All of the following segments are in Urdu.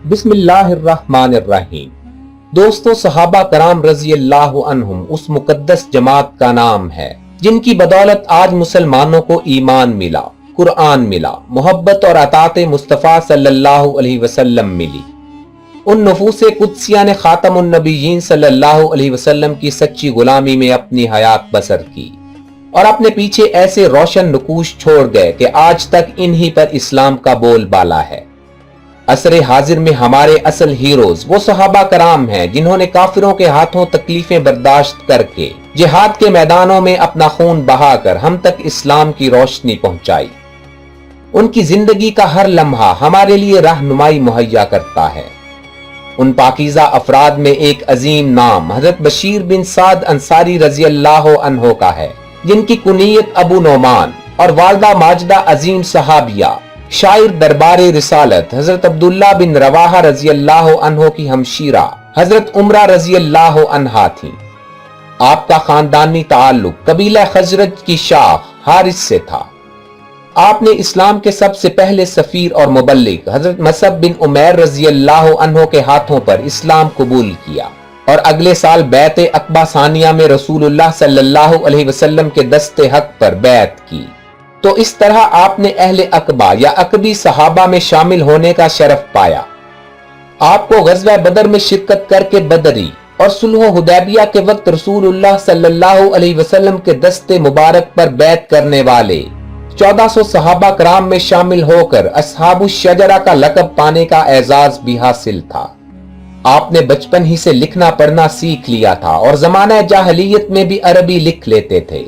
بسم اللہ الرحمن الرحیم۔ دوستو، صحابہ کرام رضی اللہ عنہم اس مقدس جماعت کا نام ہے جن کی بدولت آج مسلمانوں کو ایمان ملا، قرآن ملا، محبت اور اطاعت مصطفیٰ صلی اللہ علیہ وسلم ملی۔ ان نفوس قدسیہ نے خاتم النبیین صلی اللہ علیہ وسلم کی سچی غلامی میں اپنی حیات بسر کی اور اپنے پیچھے ایسے روشن نقوش چھوڑ گئے کہ آج تک انہی پر اسلام کا بول بالا ہے۔ عصر حاضر میں ہمارے اصل ہیروز وہ صحابہ کرام ہیں جنہوں نے کافروں کے ہاتھوں تکلیفیں برداشت کر کے جہاد کے میدانوں میں اپنا خون بہا کر ہم تک اسلام کی روشنی پہنچائی۔ ان کی زندگی کا ہر لمحہ ہمارے لیے رہنمائی مہیا کرتا ہے۔ ان پاکیزہ افراد میں ایک عظیم نام حضرت بشیر بن سعد انصاری رضی اللہ عنہ کا ہے، جن کی کنیت ابو نعمان اور والدہ ماجدہ عظیم صحابیہ شاعر دربار رسالت حضرت عبداللہ بن رواحہ رضی اللہ عنہ کی ہمشیرہ حضرت عمرہ رضی اللہ عنہا تھیں۔ آپ کا خاندانی تعلق قبیلہ خزرج کی شاخ حارث سے تھا۔ آپ نے اسلام کے سب سے پہلے سفیر اور مبلغ حضرت مصعب بن عمیر رضی اللہ عنہ کے ہاتھوں پر اسلام قبول کیا اور اگلے سال بیعت عقبہ ثانیہ میں رسول اللہ صلی اللہ علیہ وسلم کے دست حق پر بیعت کی۔ تو اس طرح آپ نے اہل عقبہ یا عقبی صحابہ میں شامل ہونے کا شرف پایا۔ آپ کو غزوہ بدر میں شرکت کر کے بدری اور صلح حدیبیہ کے وقت رسول اللہ صلی اللہ علیہ وسلم کے دست مبارک پر بیعت کرنے والے 1400 صحابہ کرام میں شامل ہو کر اصحاب الشجرہ کا لقب پانے کا اعزاز بھی حاصل تھا۔ آپ نے بچپن ہی سے لکھنا پڑھنا سیکھ لیا تھا اور زمانہ جاہلیت میں بھی عربی لکھ لیتے تھے۔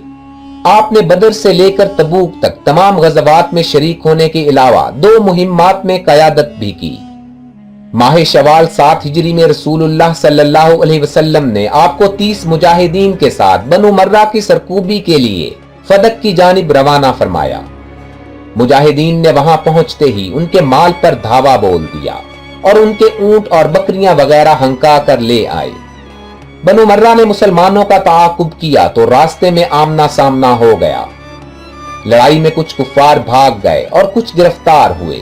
آپ نے بدر سے لے کر تبوک تک تمام غزوات میں شریک ہونے کے علاوہ 2 مہمات میں قیادت بھی کی۔ ماہ شوال 7 ہجری میں رسول اللہ صلی اللہ علیہ وسلم نے آپ کو 30 مجاہدین کے ساتھ بنو مرہ کی سرکوبی کے لیے فدق کی جانب روانہ فرمایا۔ مجاہدین نے وہاں پہنچتے ہی ان کے مال پر دھاوا بول دیا اور ان کے اونٹ اور بکریاں وغیرہ ہنکا کر لے آئے۔ بنو مرہ نے مسلمانوں کا تعاقب کیا تو راستے میں آمنا سامنا ہو گیا۔ لڑائی میں کچھ کفار بھاگ گئے اور کچھ گرفتار ہوئے۔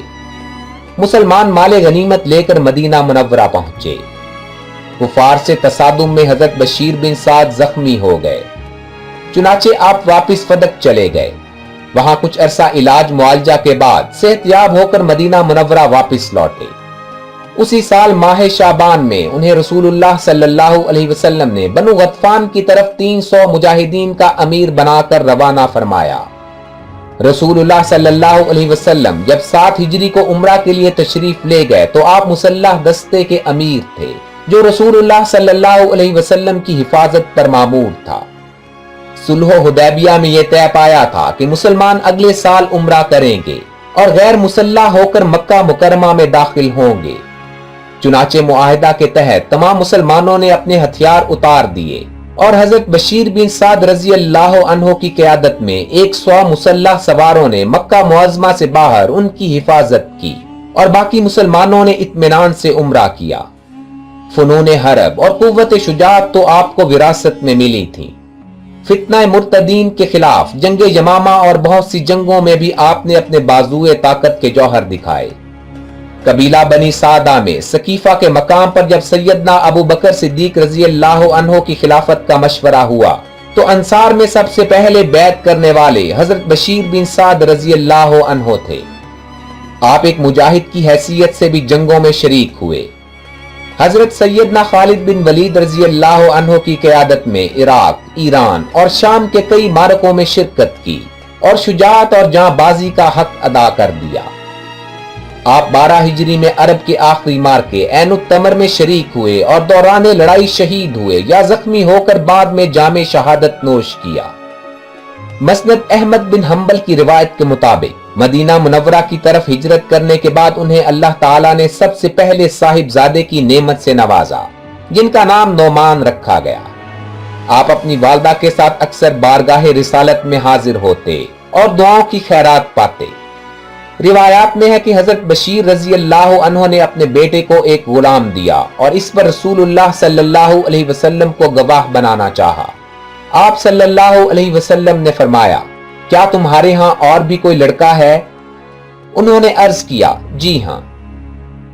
مسلمان مال غنیمت لے کر مدینہ منورہ پہنچے۔ کفار سے تصادم میں حضرت بشیر بن سعد زخمی ہو گئے، چنانچہ آپ واپس فدق چلے گئے۔ وہاں کچھ عرصہ علاج معالجہ کے بعد صحت یاب ہو کر مدینہ منورہ واپس لوٹے۔ اسی سال ماہ شعبان میں انہیں رسول اللہ صلی اللہ علیہ وسلم نے بنو غطفان کی طرف 300 مجاہدین کا امیر بنا کر روانہ فرمایا۔ رسول اللہ صلی اللہ علیہ وسلم جب 7 ہجری کو عمرہ کے لیے تشریف لے گئے تو آپ مسلح دستے کے امیر تھے جو رسول اللہ صلی اللہ علیہ وسلم کی حفاظت پر مامور تھا۔ صلح حدیبیہ میں یہ طے پایا تھا کہ مسلمان اگلے سال عمرہ کریں گے اور غیر مسلح ہو کر مکہ مکرمہ میں داخل ہوں گے۔ چنانچہ معاہدہ کے تحت تمام مسلمانوں نے اپنے ہتھیار اتار دیے اور حضرت بشیر بن سعد رضی اللہ عنہ کی قیادت میں 100 مسلح سواروں نے مکہ معظمہ سے باہر ان کی حفاظت کی اور باقی مسلمانوں نے اطمینان سے عمرہ کیا۔ فنون حرب اور قوت شجاعت تو آپ کو وراثت میں ملی تھی۔ فتنہ مرتدین کے خلاف جنگ یمامہ اور بہت سی جنگوں میں بھی آپ نے اپنے بازوئے طاقت کے جوہر دکھائے۔ قبیلہ بنی سعدہ میں سقیفہ کے مقام پر جب سیدنا ابو بکر صدیق رضی اللہ عنہ کی خلافت کا مشورہ ہوا تو انصار میں سب سے پہلے بیعت کرنے والے حضرت بشیر بن سعد رضی اللہ عنہ تھے۔ آپ ایک مجاہد کی حیثیت سے بھی جنگوں میں شریک ہوئے۔ حضرت سیدنا خالد بن ولید رضی اللہ عنہ کی قیادت میں عراق، ایران اور شام کے کئی معرکوں میں شرکت کی اور شجاعت اور جاں بازی کا حق ادا کر دیا۔ آپ 12 ہجری میں عرب کے آخری مارکے عین التمر میں شریک ہوئے اور دوران لڑائی شہید ہوئے یا زخمی ہو کر بعد میں جام شہادت نوش کیا۔ مسند احمد بن حنبل کی روایت کے مطابق مدینہ منورہ کی طرف ہجرت کرنے کے بعد انہیں اللہ تعالیٰ نے سب سے پہلے صاحب زادے کی نعمت سے نوازا جن کا نام نعمان رکھا گیا۔ آپ اپنی والدہ کے ساتھ اکثر بارگاہ رسالت میں حاضر ہوتے اور دعاؤں کی خیرات پاتے۔ روایات میں ہے کہ حضرت بشیر رضی اللہ عنہ نے اپنے بیٹے کو ایک غلام دیا اور اس پر رسول اللہ صلی اللہ علیہ وسلم کو گواہ بنانا چاہا۔ آپ صلی اللہ علیہ وسلم نے فرمایا، کیا تمہارے ہاں اور بھی کوئی لڑکا ہے؟ انہوں نے عرض کیا، جی ہاں۔